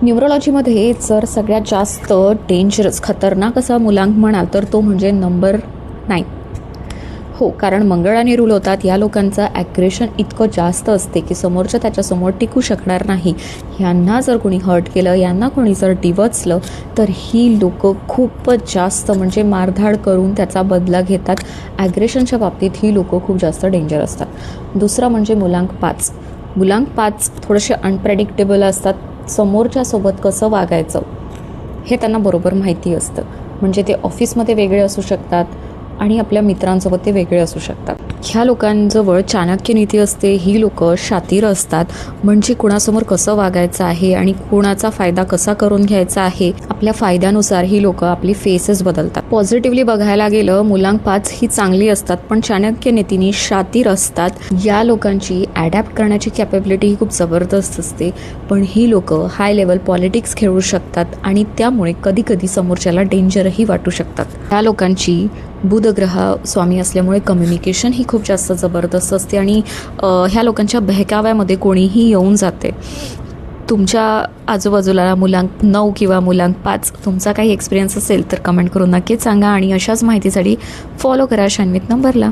न्यूरोलॉजीमध्ये जर सगळ्यात जास्त डेंजरस खतरनाक असा मुलांक म्हणाल तर तो म्हणजे नंबर 9. हो, कारण मंगळ आणि रूल होतात या लोकांचं ॲग्रेशन इतकं जास्त असते की समोरच्या त्याच्यासमोर टिकू शकणार नाही. यांना जर कोणी हर्ट केलं, यांना कोणी जर डिवचलं तर ही लोकं खूपच जास्त म्हणजे मारधाड करून त्याचा बदला घेतात. ॲग्रेशनच्या बाबतीत ही लोकं खूप जास्त डेंजर असतात. दुसरं म्हणजे मुलांक 5. मुलांक 5 थोडेसे अनप्रेडिक्टेबल असतात. समोरच्यासोबत कसं वागायचं हे त्यांना बरोबर माहिती असतं. म्हणजे ते ऑफिसमध्ये वेगळे असू शकतात आणि आपल्या मित्रांसोबत ते वेगळे असू शकतात. ह्या लोकांजवळ चाणक्य नीती असते. ही लोकं शातीर असतात. म्हणजे कुणासमोर कसं वागायचं आहे आणि कोणाचा फायदा कसा करून घ्यायचा आहे आपल्या फायद्यानुसार ही लोकं आपली फेसेस बदलतात. पॉझिटिव्हली बघायला गेलं मुलांक 5 ही चांगली असतात, पण चाणक्य नीतीने शातीर असतात. या लोकांची ॲडॅप्ट करण्याची कॅपेबिलिटी ही खूप जबरदस्त असते. पण ही लोकं हाय लेवल पॉलिटिक्स खेळू शकतात आणि त्यामुळे कधीकधी समोरच्याला डेंजरही वाटू शकतात. या लोकांची बुध ग्रह स्वामी असल्यामुळे कम्युनिकेशन ही खूप जास्त जबरदस्त असते आणि ह्या लोकांच्या बहकाव्यामध्ये कोणीही येऊन जाते. तुमच्या आजूबाजूला मुलांक 9 किंवा मुलांक 5 तुमचा काही एक्सपिरियन्स असेल तर कमेंट करून नक्कीच सांगा आणि अशाच माहितीसाठी फॉलो करा शान्वित नंबरला.